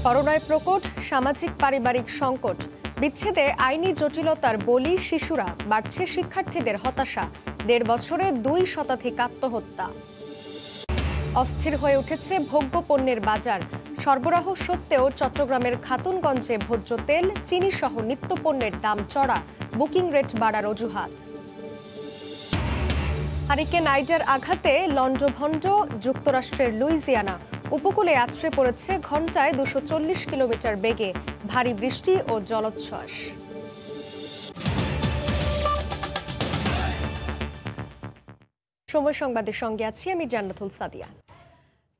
করোনায় প্রকট সামাজিক পারিবারিক সংকট, বিচ্ছেদে আইনি জটিলতার বলি শিশুরা, বাড়ছে শিক্ষার্থীদের হতাশা, ১.৫ বছরে ২ শতাধিক আত্মহত্যা। অস্থির হয়ে উঠেছে ভোগ্য পণ্যের বাজার, সরবরাহ সত্ত্বেও চট্টগ্রামের খাতুনগঞ্জে ভোজ্য তেল, চিনি সহ নিত্যপণ্যের দাম চড়া, বুকিং রেট বাড়ার অজুহাত। হারিকেন আইডার আঘাতে লন্ডভন্ড যুক্তরাষ্ট্রের লুইজিয়ানা, উপকূলে আছড়ে পড়েছে ঘন্টায় ২৪০ কিলোমিটার বেগে ভারী বৃষ্টি ও জলোচ্ছ্বাস। সময় সংবাদের সঙ্গে আছি আমি জান্নাতুল সাদিয়া।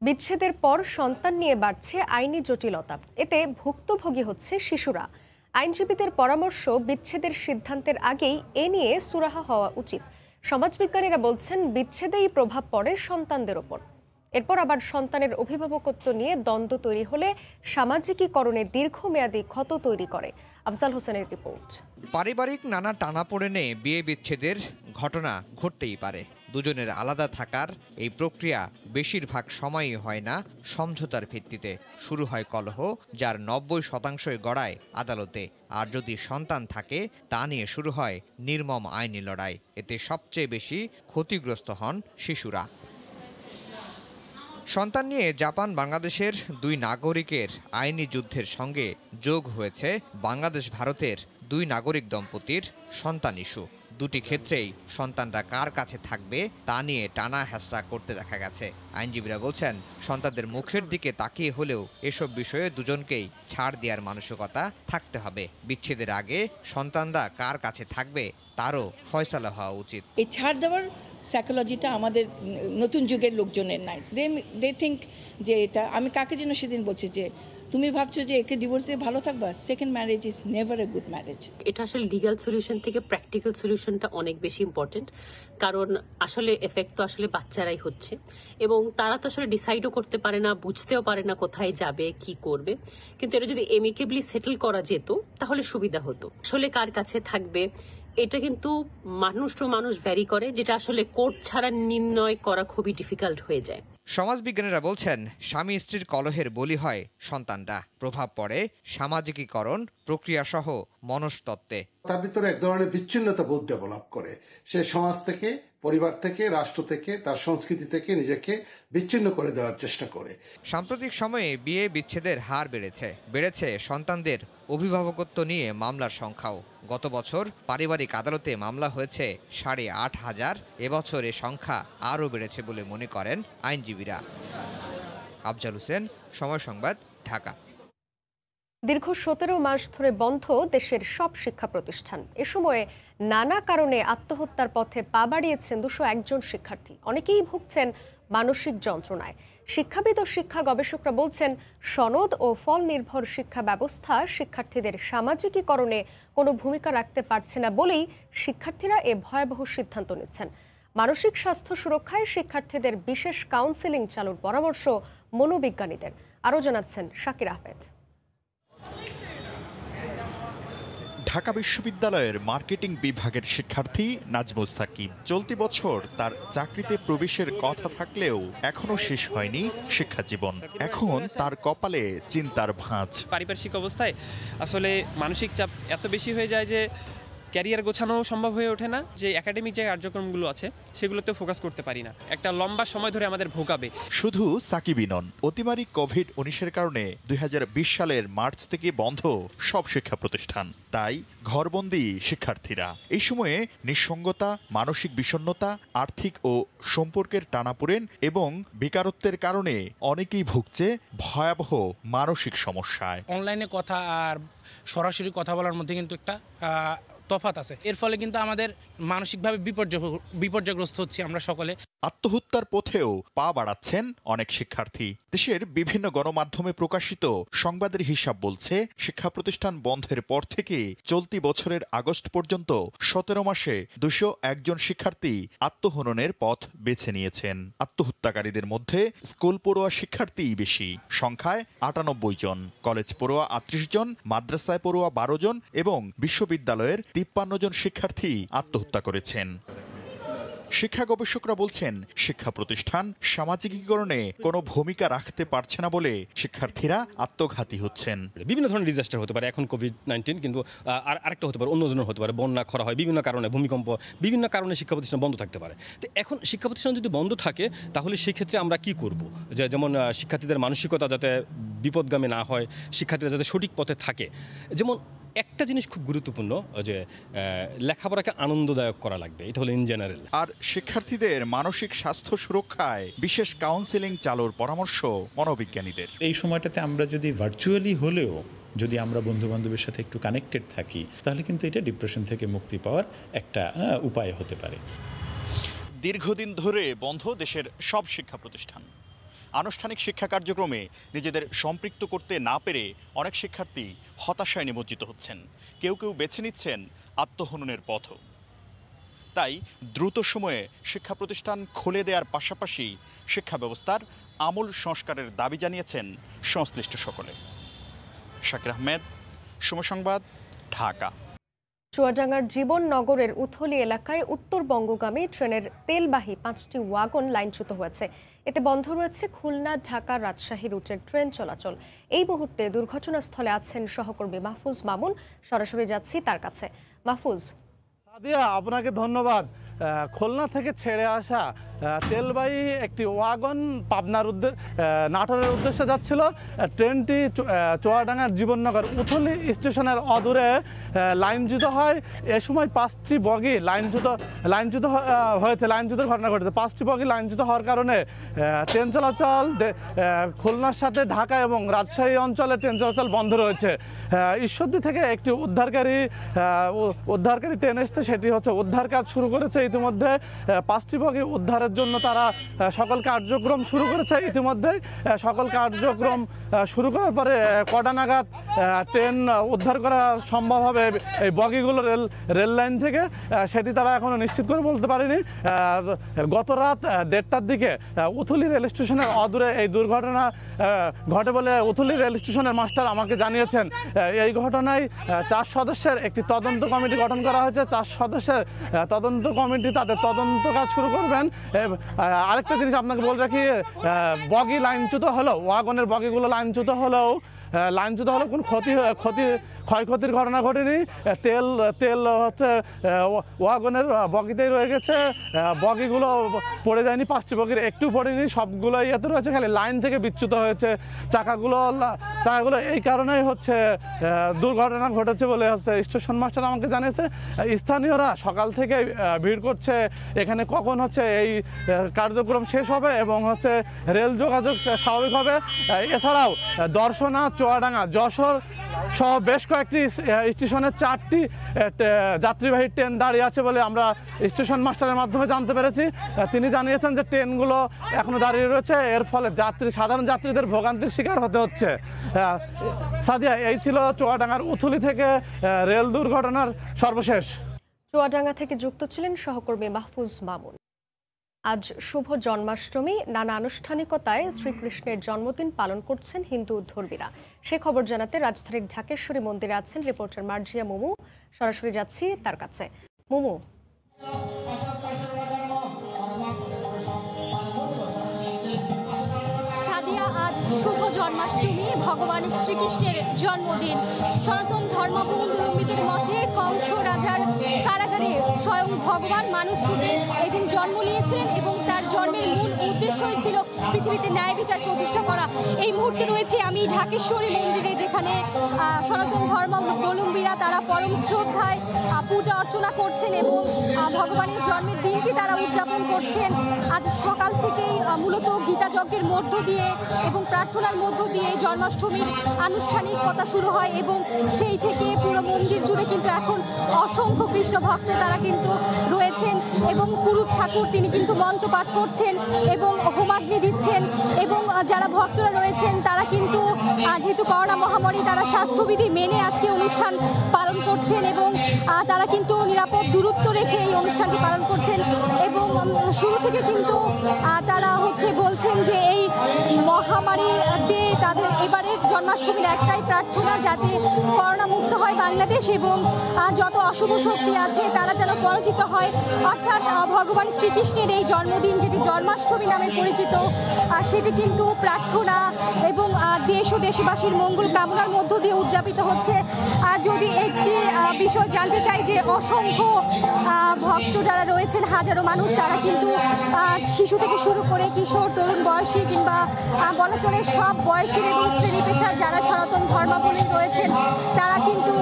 বিচ্ছেদের পর সন্তান নিয়ে বাড়ছে আইনি জটিলতা, এতে ভুক্তভোগী হচ্ছে শিশুরা। আইনজীবীদের পরামর্শ, বিচ্ছেদের সিদ্ধান্তের আগেই এ নিয়ে সুরাহা হওয়া উচিত। সমাজবিজ্ঞানীরা বলছেন বিচ্ছেদেই প্রভাব পড়ে সন্তানদের ওপর। এরপর আবার সন্তানের অভিভাবকত্ব নিয়ে দ্বন্দ্ব তৈরি হলে সামাজিকীকরণে দীর্ঘমেয়াদী ক্ষত তৈরি করে। আফজাল হোসেনের রিপোর্ট। পারিবারিক নানা টানাপোড়েনে বিয়ে বিচ্ছেদের ঘটনা ঘটতেই পারে। দুজনের আলাদা থাকার এই প্রক্রিয়া বেশিরভাগ সময়ই হয় না সমঝোতার ভিত্তিতে। শুরু হয় কলহ, যার ৯০% গড়ায় আদালতে। আর যদি সন্তান থাকে, তা নিয়ে শুরু হয় নির্মম আইনি লড়াই। এতে সবচেয়ে বেশি ক্ষতিগ্রস্ত হন শিশুরা। সন্তান নিয়ে জাপান বাংলাদেশের ২ নাগরিকের আইনি যুদ্ধের সঙ্গে যোগ হয়েছে বাংলাদেশ ভারতের ২ নাগরিক দম্পতির সন্তান ইস্যু। দুটি ক্ষেত্রেই সন্তানরা কার কাছে থাকবে তা নিয়ে টানা হেঁচড়া করতে দেখা গেছে। আইনজীবীরা বলছেন, সন্তানদের মুখের দিকে তাকিয়ে হলেও এসব বিষয়ে দুজনকেই ছাড় দেওয়ার মানসিকতা থাকতে হবে। বিচ্ছেদের আগে সন্তানরা কার কাছে থাকবে তারও ফয়সালা হওয়া উচিত। এই ছাড় দেওয়ার সাইকোলজিটা আমাদের নতুন যুগের লোকজনের নাই। দে থিঙ্ক যে এটা, আমি কাকে যেন সেদিন বলছি যে তুমি ভাবছো যে একে ডিভোর্স দিয়ে ভালো থাকবা, second marriage is never a good marriage. এটা আসলে লিগ্যাল সলিউশন থেকে প্র্যাকটিক্যাল সলিউশনটা অনেক বেশি ইম্পর্টেন্ট, কারণ আসলে এফেক্ট তো আসলে বাচ্চারাই হচ্ছে এবং তারা তো আসলে ডিসাইডও করতে পারে না, বুঝতেও পারে না কোথায় যাবে, কি করবে। কিন্তু এটা যদি এমিকেবলি সেটেল করা যেত তাহলে সুবিধা হতো। আসলে কার কাছে থাকবে এটা কিন্তু মানুষ টু মানুষ ভ্যারি করে, যেটা আসলে কোর্ট ছাড়া নির্ণয় করা খুবই ডিফিকাল্ট হয়ে যায়। সমাজবিজ্ঞানীরা বলছেন, স্বামী স্ত্রীর কলহের বলি হয় সন্তানরা। প্রভাব পড়ে সামাজিকীকরণ প্রক্রিয়া সহ মনস্তত্ত্বে। তার ভিতরে এক ধরনের বিচ্ছিন্নতা বোধ ডেভেলপ করে। সে সমাজ থেকে, পরিবার থেকে, রাষ্ট্র থেকে, তার সংস্কৃতি থেকে নিজেকে বিচ্ছিন্ন করে দেওয়ার চেষ্টা করে। সাম্প্রতিক সময়ে বিয়ে বিচ্ছেদের হার বেড়েছে সন্তানদের অভিভাবকত্ব নিয়ে মামলার সংখ্যাও। গত বছর পারিবারিক আদালতে মামলা হয়েছে ৮৫০০। এবছর এ সংখ্যা আরও বেড়েছে বলে মনে করেন আইনজীবীরা। আফজাল হোসেন, সময় সংবাদ, ঢাকা। দীর্ঘ ১৭ মাস ধরে বন্ধ দেশের সব শিক্ষা প্রতিষ্ঠান। এ সময়ে নানা কারণে আত্মহত্যার পথে পা বাড়িয়েছেন ২০১ জন শিক্ষার্থী। অনেকেই ভুগছেন মানসিক যন্ত্রণায়। শিক্ষাবিদ ও শিক্ষা গবেষকরা বলছেন, সনদ ও ফল নির্ভর শিক্ষা ব্যবস্থা শিক্ষার্থীদের সামাজিকীকরণে কোনো ভূমিকা রাখতে পারছে না বলেই শিক্ষার্থীরা এ ভয়াবহ সিদ্ধান্ত নিচ্ছেন। মানসিক স্বাস্থ্য সুরক্ষায় শিক্ষার্থীদের বিশেষ কাউন্সেলিং চালুর পরামর্শ মনোবিজ্ঞানীদের। আরও জানাচ্ছেন শাকির আহমেদ। ঢাকা বিশ্ববিদ্যালয়ের মার্কেটিং বিভাগের শিক্ষার্থী নাজমুস সাকিব। চলতি বছর তার চাকরিতে প্রবেশের কথা থাকলেও এখনো শেষ হয়নি শিক্ষা জীবন। এখন তার কপালে চিন্তার ভাঁজ। পারিপার্শ্বিক অবস্থায় আসলে মানসিক চাপ এত বেশি হয়ে যায় যে ক্যারিয়ার গোছানো সম্ভব হয়ে ওঠে না। যে একাডেমিক যে কার্যক্রমগুলো আছে সেগুলোতে ফোকাস করতে পারি না। একটা লম্বা সময় ধরে আমাদের ভোগাবে। শুধু সাকিবই নন, অতিমারি কোভিড-১৯-এর কারণে ২০২০ সালের মার্চ থেকে বন্ধ সব শিক্ষা প্রতিষ্ঠান। তাই ঘরবন্দি শিক্ষার্থীরা। এই সময়ে নিঃসঙ্গতা, মানসিক বিষণ্ণতা, আর্থিক ও সম্পর্কের টানাপোড়েন এবং বেকারত্বের কারণে অনেকেই ভুগছে ভয়াবহ মানসিক সমস্যায়। অনলাইনে কথা আর সরাসরি কথা বলার মধ্যে কিন্তু একটা তফাৎ আছে। এর ফলে কিন্তু আমাদের মানসিকভাবে বিপর্যয়গ্রস্ত হচ্ছি আমরা সকলে। আত্মহত্যার পথেও পা বাড়াচ্ছেন অনেক শিক্ষার্থী। দেশের বিভিন্ন গণমাধ্যমে প্রকাশিত সংবাদের হিসাব বলছে, শিক্ষা প্রতিষ্ঠান বন্ধের পর থেকে চলতি বছরের আগস্ট পর্যন্ত ১৭ মাসে ২০১ জন শিক্ষার্থী আত্মহননের পথ বেছে নিয়েছেন। আত্মহত্যাকারীদের মধ্যে স্কুল পড়ুয়া শিক্ষার্থীই বেশি, সংখ্যায় ৯৮ জন, কলেজ পড়ুয়া ৩৮ জন, মাদ্রাসায় পড়ুয়া ১২ জন এবং বিশ্ববিদ্যালয়ের ৫৩ জন শিক্ষার্থী আত্মহত্যা করেছেন। শিক্ষা গবেষকরা বলছেন শিক্ষা প্রতিষ্ঠান সামাজিকীকরণে কোনো ভূমিকা রাখতে পারছে না বলে শিক্ষার্থীরা আত্মঘাতী হচ্ছেন। বিভিন্ন ধরনের ডিজাস্টার হতে পারে, এখন কোভিড-19, কিন্তু আরেকটা হতে পারে, অন্য ধরনের হতে পারে, বন্যা, খরা হয়, বিভিন্ন কারণে, ভূমিকম্প, বিভিন্ন কারণে শিক্ষা প্রতিষ্ঠান বন্ধ থাকতে পারে। তো এখন শিক্ষা প্রতিষ্ঠান যদি বন্ধ থাকে তাহলে সেক্ষেত্রে আমরা কি করব? যেমন শিক্ষার্থীদের মানসিকতা যাতে বিপদগামী না হয়, শিক্ষার্থীরা যাতে সঠিক পথে থাকে। যেমন একটা জিনিস খুব গুরুত্বপূর্ণ, যে লেখাপড়াকে আনন্দদায়ক করা লাগবে, এটা হলো ইন জেনারেল। আর শিক্ষার্থীদের মানসিক স্বাস্থ্য সুরক্ষায় বিশেষ কাউন্সেলিং চালুর পরামর্শ মনোবিজ্ঞানীদের। এই সময়টাতে আমরা যদি ভার্চুয়ালি হলেও যদি আমরা বন্ধু বান্ধবের সাথে একটু কানেক্টেড থাকি, তাহলে কিন্তু এটা ডিপ্রেশন থেকে মুক্তি পাওয়ার একটা উপায় হতে পারে। দীর্ঘদিন ধরে বন্ধ দেশের সব শিক্ষা প্রতিষ্ঠান। আনুষ্ঠানিক শিক্ষা কার্যক্রমে নিজেদের সম্পৃক্ত করতে না পেরে অনেক শিক্ষার্থী হতাশায় নিমজ্জিত হচ্ছেন, কেউ কেউ বেছে নিচ্ছেন আত্মহননের পথও। তাই দ্রুত সময়ে শিক্ষা প্রতিষ্ঠান খুলে দেওয়ার পাশাপাশি শিক্ষা ব্যবস্থার আমূল সংস্কারের দাবি জানিয়েছেন সংশ্লিষ্ট সকলে। শাকির আহমেদ, সময় সংবাদ, ঢাকা। চুয়াডাঙ্গার জীবননগরের উথলি এলাকায় উত্তরবঙ্গগামী ট্রেনের তেলবাহী 5টি ওয়াগন লাইনচ্যুত হয়েছে। এতে বন্ধ রয়েছে খুলনা, ঢাকা, রাজশাহী রুটের ট্রেন চলাচল। এই মুহূর্তে দুর্ঘটনাস্থলে আছেন সহকর্মী মাহফুজ মামুন। সরাসরি যাচ্ছি তার কাছে। মাহফুজ। সাদিয়া, আপনাকে ধন্যবাদ। খুলনা থেকে ছেড়ে আসা তেলবাহী একটি ওয়াগন পাবনার নাটোরের উদ্দেশ্যে যাচ্ছিল। ট্রেনটি চুয়াডাঙ্গার জীবননগর উথলি স্টেশনের অদূরে লাইনচ্যুত হয়। এ সময় 5টি বগি লাইনচ্যুত হয়েছে, লাইনচ্যুতের ঘটনা ঘটেছে। 5টি বগি লাইনচ্যুত হওয়ার কারণে ট্রেন চলাচল খুলনার সাথে ঢাকা এবং রাজশাহী অঞ্চলে ট্রেন চলাচল বন্ধ রয়েছে। ঈশ্বরদী থেকে একটি উদ্ধারকারী ট্রেন এসছে, সেটি হচ্ছে উদ্ধার কাজ শুরু করেছে ইতিমধ্যে। 5টি বগি উদ্ধারের জন্য তারা সকল কার্যক্রম শুরু করেছে। ইতিমধ্যে সকল কার্যক্রম শুরু করার পরে কটা নাগাদ ট্রেন উদ্ধার করা সম্ভব হবে এই বগিগুলো রেল লাইন থেকে, সেটি তারা এখনো নিশ্চিত করে বলতে পারেনি। গত রাত 1:30টার দিকে উথলি রেল স্টেশনের অদূরে এই দুর্ঘটনা ঘটে বলে উথলি রেল স্টেশনের মাস্টার আমাকে জানিয়েছেন। এই ঘটনায় 4 সদস্যের একটি তদন্ত কমিটি গঠন করা হয়েছে। 4 সদস্যের তদন্ত কমিটি তাদের তদন্ত কাজ শুরু করবেন। আরেকটা জিনিস আপনাকে বলে রাখি, বগি লাইনচ্যুত হলেও, ওয়াগনের বগিগুলো লাইনচ্যুত হলেও কোনো ক্ষয়ক্ষতির ঘটনা ঘটেনি। তেল হচ্ছে ওয়াগনের বগিতেই রয়ে গেছে, বগিগুলো পড়ে যায়নি। 5টি বগির একটু পড়েনি, সবগুলোই এতে রয়েছে, খালি লাইন থেকে বিচ্যুত হয়েছে চাকাগুলো। এই কারণেই হচ্ছে দুর্ঘটনা ঘটেছে বলে হচ্ছে স্টেশন মাস্টার আমাকে জানিয়েছে। স্থানীয়রা সকাল থেকে ভিড় করছে এখানে, কখন হচ্ছে এই কার্যক্রম শেষ হবে এবং হচ্ছে রেল যোগাযোগ স্বাভাবিক হবে। এছাড়াও দর্শনা, চুয়াডাঙ্গা, যশোর সহ বেশ কয়েকটি স্টেশনে 4টি যাত্রীবাহী ট্রেন দাঁড়িয়ে আছে বলে আমরা স্টেশন মাস্টারের মাধ্যমে জানতে পেরেছি। তিনি জানিয়েছেন যে ট্রেনগুলো এখনো দাঁড়িয়ে রয়েছে, এর ফলে সাধারণ যাত্রীদের ভোগান্তির শিকার হতে হচ্ছে। সাদিয়া, এই ছিল চুয়াডাঙ্গার উথলি থেকে রেল দুর্ঘটনার সর্বশেষ। চুয়াডাঙ্গা থেকে যুক্ত ছিলেন সহকর্মী মাহফুজ মামুন। আজ শুভ জন্মাষ্টমী। নানা আনুষ্ঠানিকতায় শ্রীকৃষ্ণের জন্মদিন পালন করছেন হিন্দু ধর্মীরা। সে খবর জানাতে রাজধানীর ঢাকেশ্বরী মন্দিরে আছেন রিপোর্টার মার্জিয়া মুমু। সরাসরি যাচ্ছি তার কাছে। মুমু। আজ শুভ জন্মাষ্টমী, ভগবান শ্রীকৃষ্ণের জন্মদিন। সনাতন ধর্মাবলম্বীদের মধ্যে কংস রাজার কারাগারে স্বয়ং ভগবান মানুষ রূপে এদিন জন্ম নিয়েছিলেন এবং তার জন্মের মূল উদ্দেশ্যই ছিল পৃথিবীতে ন্যায় বিচার প্রতিষ্ঠা করা। এই মুহূর্তে রয়েছে আমি ঢাকেশ্বরী মন্দিরে, যেখানে সনাতন ধর্মাবলম্বীরা তারা পরম শ্রদ্ধায় পূজা অর্চনা করছেন এবং ভগবানের জন্মের দিনটি তারা উদযাপন করছেন। আজ সকাল থেকেই মূলত গীতা যজ্ঞের মধ্য দিয়ে এবং প্রার্থনার মধ্য দিয়ে জন্মাষ্টমীর আনুষ্ঠানিকতা শুরু হয় এবং সেই থেকে পুরো মন্দির জুড়ে কিন্তু এখন অসংখ্য কৃষ্ণ ভক্ত তারা কিন্তু রয়েছেন এবং পুরুষ ঠাকুর তিনি কিন্তু মন্ত্র পাঠ করছেন এবং হোমাগ্নি দিচ্ছেন এবং যারা ভক্তরা রয়েছেন তারা কিন্তু যেহেতু করোনা মহামারী তারা স্বাস্থ্যবিধি মেনে আজকে অনুষ্ঠান পালন করছেন এবং তারা কিন্তু নিরাপদ দূরত্ব রেখে এই অনুষ্ঠানটি পালন করছেন এবং শুরু থেকে কিন্তু তারা বলছেন যে এই মহামারীতে তাদের এবারের জন্মাষ্টমীর একটাই প্রার্থনা যাতে করোনা মুক্ত হয় বাংলাদেশ এবং যত অশুভ শক্তি আছে তারা যেন পরাজিত হয়, অর্থাৎ ভগবান শ্রীকৃষ্ণের এই জন্মদিন যেটি জন্মাষ্টমী নামে পরিচিত সেটি কিন্তু প্রার্থনা এবং দেশ ও দেশবাসীর মঙ্গল কামনার মধ্য দিয়ে উদযাপিত হচ্ছে। যদি একটি বিষয় জানতে চাই যে অসংখ্য ভক্ত যারা রয়েছেন হাজারো মানুষ তারা কিন্তু শিশু থেকে শুরু করে কিশোর তরুণ বয়সী কিংবা বলা চলে সব বয়সের এবং শ্রেণী পেশার যারা সনাতন ধর্মাবলম্বী রয়েছেন তারা কিন্তু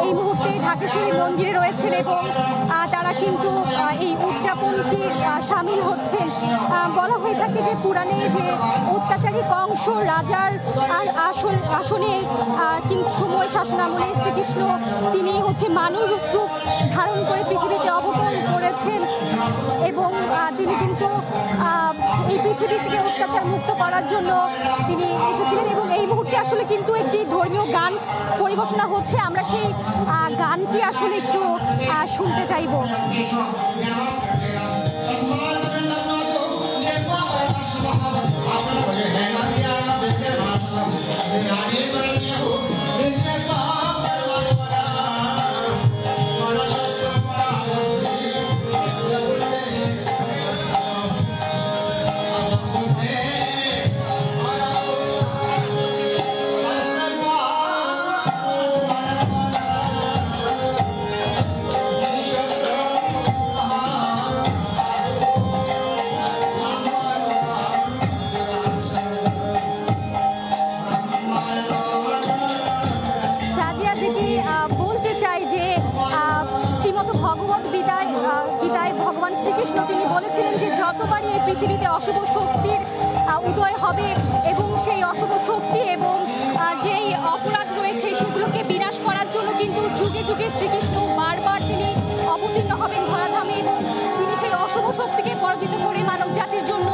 এই মুহূর্তে ঢাকেশ্বরী মন্দিরে রয়েছেন এবং তারা কিন্তু এই উদযাপনটি সামিল হচ্ছেন। বলা হয়ে থাকে যে পুরাণে যে অত্যাচারী কংস রাজার আসনে কিন্তু সময় শাসনামলে শ্রীকৃষ্ণ তিনি মানব রূপ ধারণ করে পৃথিবীতে অবতরণ করেছেন এবং তিনি কিন্তু এই পৃথিবী থেকে অত্যাচার মুক্ত করার জন্য তিনি এসেছিলেন এবং এই মুহূর্তে আসলে কিন্তু একটি ধর্মীয় গান পরিবেশনা হচ্ছে, আমরা সেই গানটি আসলে একটু শুনতে চাইব। গীতায় ভগবান শ্রীকৃষ্ণ তিনি বলেছিলেন যে যতবারই এই পৃথিবীতে অশুভ শক্তির উদয় হবে এবং সেই অশুভ শক্তি এবং যেই অপরাধ রয়েছে সেগুলোকে বিনাশ করার জন্য কিন্তু যুগে যুগে শ্রীকৃষ্ণ বারবার তিনি অবতীর্ণ হবেন ধরাধামে এবং তিনি সেই অশুভ শক্তিকে পরাজিত করে মানব জাতির জন্য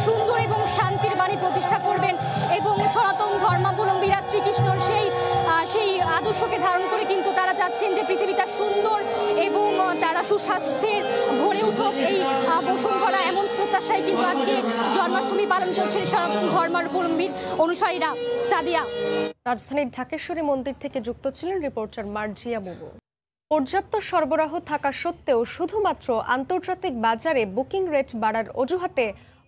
সুন্দর এবং শান্তির বাণী প্রতিষ্ঠা করবেন এবং সনাতন ধর্মাবলম্বীরা শ্রীকৃষ্ণর সেই আদর্শকে ধারণ করে কিন্তু তারা চাচ্ছেন যে পৃথিবীটা সুন্দর এবং তারা সুস্বাস্থ্যের ভরে উঠুক, এই বসুন্ধরা এমন প্রত্যাশায় কিন্তু আজকে জন্মাষ্টমী পালন করছেন সনাতন ধর্মাবলম্বীর অনুসারীরা। সাদিয়া, রাজধানীর ঢাকেশ্বরী মন্দির থেকে যুক্ত ছিলেন রিপোর্টার মার্জিয়া বুবু। পর্যাপ্ত সরবরাহ থাকা সত্ত্বেও শুধুমাত্র আন্তর্জাতিক বাজারে বুকিং রেট বাড়ার অজুহাতে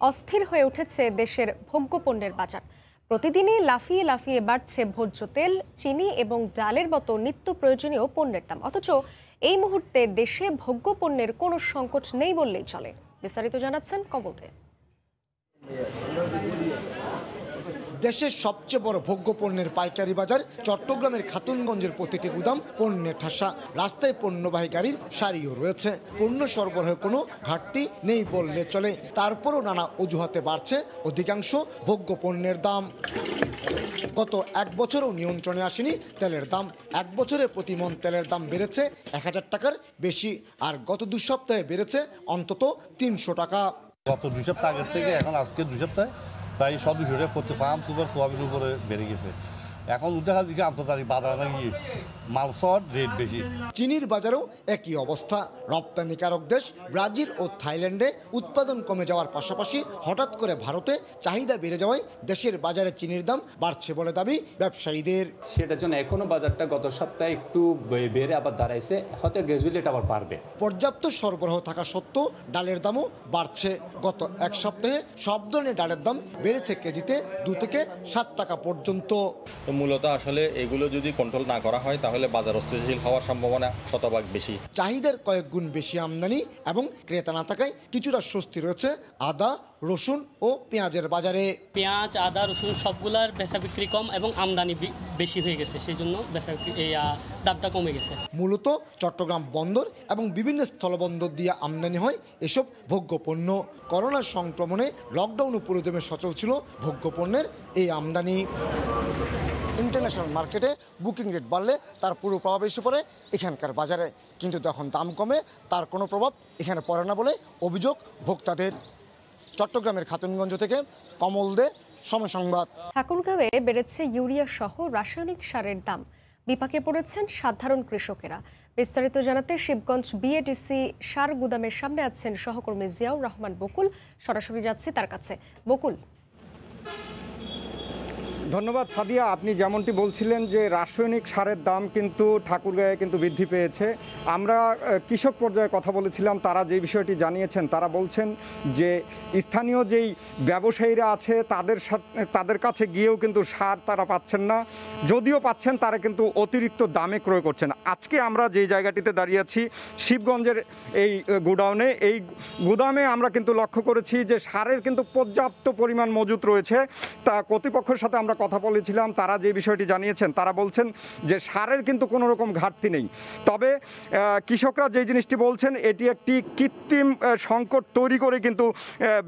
অস্থির হয়ে উঠেছে দেশের ভোগ্যপণ্যের বাজার। প্রতিদিনই লাফিয়ে লাফিয়ে বাড়ছে ভোজ্য তেল, চিনি এবং ডালের মতো নিত্য প্রয়োজনীয় পণ্যের দাম, অথচ এই মুহূর্তে দেশে ভোগ্যপণ্যের কোনো সংকট নেই বললেই চলে। বিস্তারিত জানাচ্ছেন কমল দে। দেশের সবচেয়ে বড় ভোগ্যপণ্যের পাইকারি বাজার চট্টগ্রামের খাতুনগঞ্জের প্রতিটি গুদাম পণ্যের ঠাসা, রাস্তায় পণ্যবাহী গাড়ির সারিও রয়েছে। পণ্য সরবরাহে কোনো ঘাটতি নেই বললে চলে, তারপরও নানা অজুহাতে বাড়ছে অধিকাংশ ভোগ্যপণ্যের দাম। গত এক বছরও নিয়ন্ত্রণে আসেনি তেলের দাম। এক বছরে প্রতি মণ তেলের দাম বেড়েছে 1000 টাকার বেশি, আর গত 2 সপ্তাহে বেড়েছে অন্তত 300 টাকা। গত 2 সপ্তাহ আগের থেকে এখন আজকে 2 সপ্তাহে প্রায় 200 টাকা প্রতি ফার্ম সুপার সোয়াবিনের উপরে বেড়ে গেছে। এখন দেখা দিকে আন্তর্জাতিক বাজার নাকি মাল শর্ট, রেট বেশি। চিনির বাজারেও একই অবস্থা। রপ্তানিকারক দেশ ব্রাজিল ও থাইল্যান্ডে উৎপাদন কমে যাওয়ার পাশাপাশি হঠাৎ করে ভারতে চাহিদা বেড়ে যাওয়ায় দেশের বাজারে চিনির দাম বাড়ছে বলে দাবি ব্যবসায়ীদের। সেটার জন্য এখনো বাজারটা গত সপ্তাহে একটু বেড়ে আবার দাঁড়াইছে, হয়তো গ্র্যাজুয়ালি এটা আবার বাড়বে। পর্যাপ্ত সরবরাহ থাকা সত্ত্বেও ডালের দামও বাড়ছে। গত এক সপ্তাহে সব ধরনের ডালের দাম বেড়েছে কেজিতে 2 থেকে 7 টাকা পর্যন্ত। মূলত আসলে এগুলো যদি কন্ট্রোল না করা হয় তাহলে বাজার অস্থিতিশীল হওয়ার সম্ভাবনা শতভাগ বেশি। চাহিদার কয়েক গুণ বেশি আমদানি এবং ক্রেতা না থাকায় কিছুটা স্বস্তি রয়েছে আদা, রসুন ও পেঁয়াজের বাজারে। পেঁয়াজ, আদা, রসুন সবগুলার বেচা বিক্রি কম এবং আমদানি বেশি হয়ে গেছে, সেই জন্য বেচা বিক্রি দামটা কমে গেছে। মূলত চট্টগ্রাম বন্দর এবং বিভিন্ন স্থলবন্দর দিয়ে আমদানি হয় এসব ভোগ্যপণ্য। করোনার সংক্রমণে লকডাউন ও পুরোদমে সচল ছিল ভোগ্যপণ্যের এই আমদানি। ইন্টারন্যাশনাল মার্কেটে বুকিং রেট বাড়লে তার পুরো প্রভাব এসে পড়ে এখানকার বাজারে, কিন্তু যখন দাম কমে তার কোনো প্রভাব এখানে পড়ে না বলে অভিযোগ ভোক্তাদের। চট্টগ্রামের খাতুনগঞ্জ থেকে কমল দে, সময় সংবাদ। ঠাকুরগাঁওয়ে বেড়েছে ইউরিয়া সহ রাসায়নিক সারের দাম, বিপাকে পড়েছেন সাধারণ কৃষকেরা। বিস্তারিত জানাতে শিবগঞ্জ বিএডিসি সার গুদামের সামনে আছেন সহকর্মী জিয়াউর রহমান বকুল। সরাসরি যাচ্ছি তার কাছে। বকুল। ধন্যবাদ সাদিয়া। আপনি যেমনটি বলছিলেন যে রাসায়নিক সারের দাম কিন্তু ঠাকুরগাঁয়ে কিন্তু বৃদ্ধি পেয়েছে। আমরা কৃষক পর্যায়ে কথা বলেছিলাম, তারা যে বিষয়টি জানিয়েছেন, তারা বলছেন যে স্থানীয় যেই ব্যবসায়ীরা আছে তাদের কাছে গিয়েও কিন্তু সার তারা পাচ্ছেন না, যদিও পাচ্ছেন তারা কিন্তু অতিরিক্ত দামে ক্রয় করছেন। আজকে আমরা যে জায়গাটিতে দাঁড়িয়ে আছি শিবগঞ্জের এই গোডাউনে, এই গুদামে আমরা কিন্তু লক্ষ্য করেছি যে সারের কিন্তু পর্যাপ্ত পরিমাণ মজুত রয়েছে। তা কর্তৃপক্ষের সাথে আমরা কথা বলেছিলাম, তারা যে বিষয়টি জানিয়েছেন, তারা বলছেন যে সারের কিন্তু কোনো রকম ঘাটতি নেই। তবে কৃষকরা যে জিনিসটি বলছেন, এটি একটি কৃত্রিম সংকট তৈরি করে কিন্তু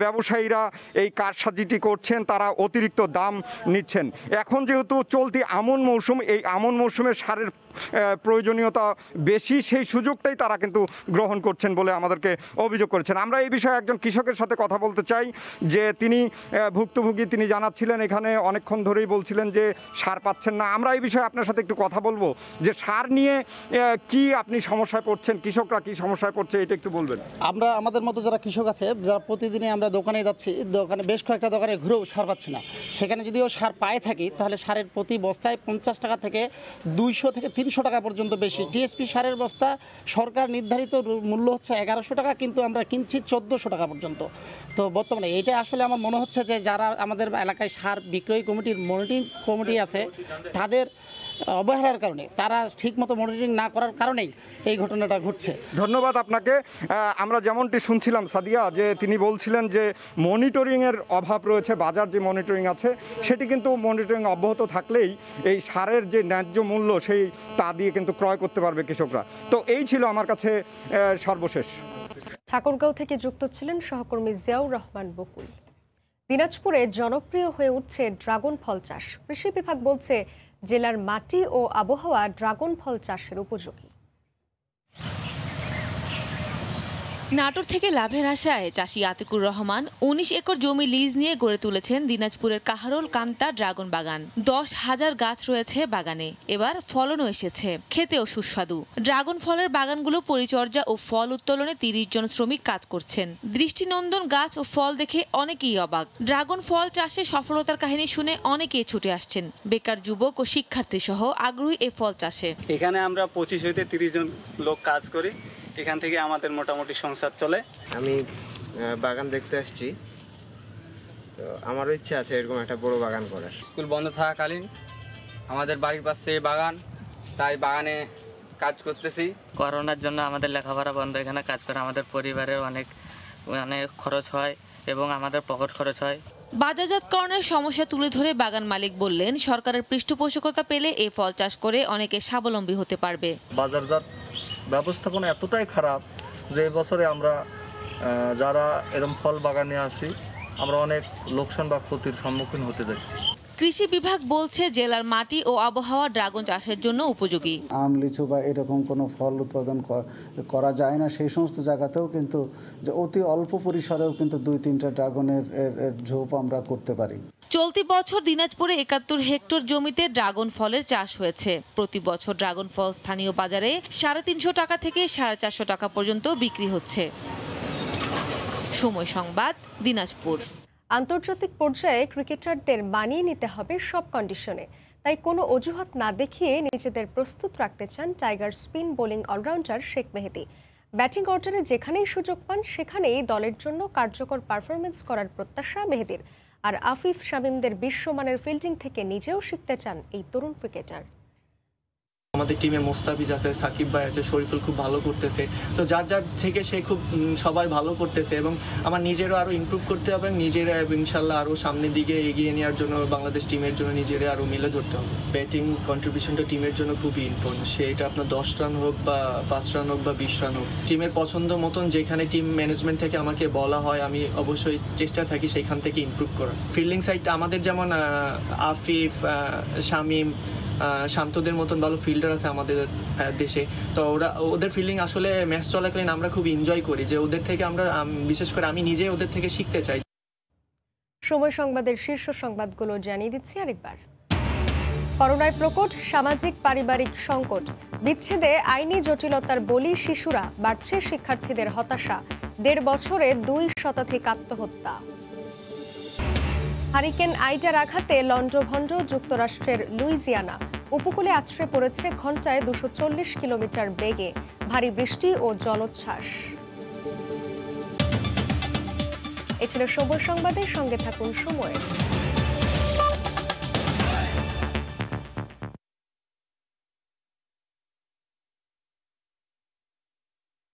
ব্যবসায়ীরা এই কারসাজিটি করছেন, তারা অতিরিক্ত দাম নিচ্ছেন। এখন যেহেতু চলতি আমন মৌসুম, এই আমন মৌসুমে সারের প্রয়োজনীয়তা বেশি, সেই সুযোগটাই তারা কিন্তু গ্রহণ করছেন বলে আমাদেরকে অভিযোগ করেছেন। আমরা এই বিষয়ে একজন কৃষকের সাথে কথা বলতে চাই, যে তিনি ভুক্তভোগী। তিনি জানাচ্ছিলেন এখানে অনেকক্ষণ ধরেই বলছিলেন যে সার পাচ্ছেন না। আমরা এই বিষয়ে আপনার সাথে একটু কথা বলবো যে সার নিয়ে কি আপনি সমস্যায় পড়ছেন, কৃষকরা কি সমস্যায় পড়ছে, এটা একটু বলবেন। আমরা আমাদের মতো যারা কৃষক আছে, যারা প্রতিদিনই আমরা দোকানে যাচ্ছি, দোকানে বেশ কয়েকটা দোকানে ঘুরেও সার পাচ্ছি না। সেখানে যদিও সার পায়ে থাকি, তাহলে সারের প্রতি বস্তায় 50 টাকা থেকে 200 থেকে 300 টাকা পর্যন্ত বেশি। টিএসপি সারের বস্তা সরকার নির্ধারিত মূল্য হচ্ছে 1100 টাকা, কিন্তু আমরা কিনছি 1400 টাকা পর্যন্ত। তো বর্তমানে এটা আসলে আমার মনে হচ্ছে যে যারা আমাদের এলাকায় সার বিক্রয় কমিটির মনিটরিং কমিটি আছে, তাদের অবহেলার কারণে, তারা ঠিকমতো মনিটরিং না করার কারণেই এই ঘটনাটা ঘটছে। ধন্যবাদ আপনাকে। আমরা যেমনটি শুনছিলাম সাদিয়া, যে তিনি বলছিলেন যে মনিটরিংয়ের অভাব রয়েছে, বাজার যে মনিটরিং আছে সেটি কিন্তু মনিটরিং অব্যাহত থাকলেই এই সারের যে ন্যায্য মূল্য সেই তা দিয়ে কিন্তু ক্রয় করতে পারবে কৃষকরা। তো এই ছিল আমার কাছে সর্বশেষ। ঠাকুরগাঁও থেকে যুক্ত ছিলেন সহকর্মী জিয়াউর রহমান বকুল। দিনাজপুরে জনপ্রিয় হয়ে উঠছে ড্রাগন ফল চাষ। কৃষি বিভাগ বলছে জেলার মাটি ও আবহাওয়া ড্রাগন ফল চাষের উপযোগী। নাটোর থেকে লাভের আশায় চাষি আতিকুর রহমান 19 একর জমি লিজ নিয়ে গড়ে তুলেছেন দিনাজপুরের কাহারোল কান্তা ড্রাগন বাগান। 10,000 গাছ রয়েছে বাগানে, এবার ফলনও এসেছে, খেতেও সুস্বাদু। ড্রাগন ফলের বাগানগুলো পরিচর্যা ও ফল উত্তোলনে 30 জন শ্রমিক কাজ করছেন। দৃষ্টিনন্দন গাছ ও ফল দেখে অনেকেই অবাক। ড্রাগন ফল চাষে সফলতার কাহিনী শুনে অনেকেই ছুটে আসছেন। বেকার যুবক ও শিক্ষার্থী সহ আগ্রহী এ ফল চাষে। এখানে আমরা 25 হইতে 30 জন লোক কাজ করি। এখান থেকে আমাদের মোটামুটি সংসার চলে। আমি বাগান দেখতে আসছি, তো আমারও ইচ্ছা আছে এরকম একটা বড় বাগান করার। স্কুল বন্ধ থাকাকালীন আমাদের বাড়ির পাশে বাগান, তাই বাগানে কাজ করতেছি। করোনার জন্য আমাদের লেখাপড়া বন্ধ, এখানে কাজ করে আমাদের পরিবারের অনেক খরচ হয় এবং আমাদের পকেট খরচ হয়। বাজারজাতকরণের সমস্যা তুলে ধরে বাগান মালিক বললেন, সরকারের পৃষ্ঠপোষকতা পেলে এই ফল চাষ করে অনেকে স্বাবলম্বী হতে পারবে। বাজারজাত ব্যবস্থাপনা এতটাই খারাপ যে বছরে আমরা যারা এরকম ফল বাগানে আছি, আমরা অনেক লোকসান বা ক্ষতির সম্মুখীন হতে যাচ্ছি। কৃষি বিভাগ বলছে জেলার মাটি ও আবহাওয়া ড্রাগন চাষের জন্য উপযোগী। আম, লিচু বা এরকম কোনো ফল উৎপাদন করা যায় না, সেই সমস্ত জায়গাতেও কিন্তু যে অতি অল্প পরিসরেও কিন্তু 2-3টা ড্রাগনের ঝোপ আমরা করতে পারি। চলতি বছর দিনাজপুরে 71 হেক্টর জমিতে ড্রাগন ফলের চাষ হয়েছে। প্রতি বছর ড্রাগন ফল স্থানীয় বাজারে 350 টাকা থেকে 450 টাকা পর্যন্ত বিক্রি হচ্ছে। সময় সংবাদ, দিনাজপুর। আন্তর্জাতিক পর্যায়ে ক্রিকেটারদের মানিয়ে নিতে হবে সব কন্ডিশনে, তাই কোনো অজুহাত না দেখিয়ে নিজেদের প্রস্তুত রাখতে চান tiger spin bowling allrounder Sheikh Mehedi. Batting অর্ডারে যেখানেই সুযোগ পান সেখানেই দলের জন্য কার্যকর পারফরমেন্স করার প্রত্যাশা মেহেদীর। আর আফিফ শামীমদের বিশ্বমানের ফিল্ডিং থেকে নিজেও শিখতে চান এই তরুণ ক্রিকেটার। আমাদের টিমে মোস্তাফিজ আছে, সাকিব ভাই আছে, শরীফুল খুব ভালো করতেছে। তো যার যার থেকে সে খুব সবাই ভালো করতেছে এবং আমার নিজেরও আরও ইমপ্রুভ করতে হবে, নিজের ইনশাল্লাহ আরও সামনের দিকে এগিয়ে নেওয়ার জন্য বাংলাদেশ টিমের জন্য নিজের আরও মিলে ধরতে হবে। ব্যাটিং কন্ট্রিবিউশনটা টিমের জন্য খুবই ইম্পর্টেন্ট, সেটা আপনার 10 রান হোক বা 5 রান হোক বা 20 রান হোক, টিমের পছন্দ মতন যেখানে টিম ম্যানেজমেন্ট থেকে আমাকে বলা হয় আমি অবশ্যই চেষ্টা থাকি সেইখান থেকে ইমপ্রুভ করার। ফিল্ডিং সাইডটা আমাদের যেমন আফিফ, শামীম, শান্তদের মতন ভালো ফিল্ডার আছে আমাদের দেশে। তো ওদের ফিল্ডিং আসলে ম্যাচ চলাকালীন আমরা খুব এনজয় করি, যে ওদের থেকে আমরা বিশেষ করে আমি নিজে ওদের থেকে শিখতে চাই। সময় সংবাদের শীর্ষ সংবাদগুলো জানিয়ে দিচ্ছি আরেকবার। করোনায় প্রকট সামাজিক পারিবারিক সংকট, বিচ্ছেদে আইনি জটিলতার বলি শিশুরা, বাড়ছে শিক্ষার্থীদের হতাশা, ১.৫ বছরে ২ শতাধিক আত্মহত্যা। হারিকেন আইটার আঘাতে লন্ডভন্ড যুক্তরাষ্ট্রের লুইজিয়ানা, উপকূলে আছড়ে পড়েছে ঘন্টায় ২৪০ কিলোমিটার বেগে ভারী বৃষ্টি ও জলোচ্ছ্বাস। এ ছিল সময় সংবাদের, সঙ্গে থাকুন সময়।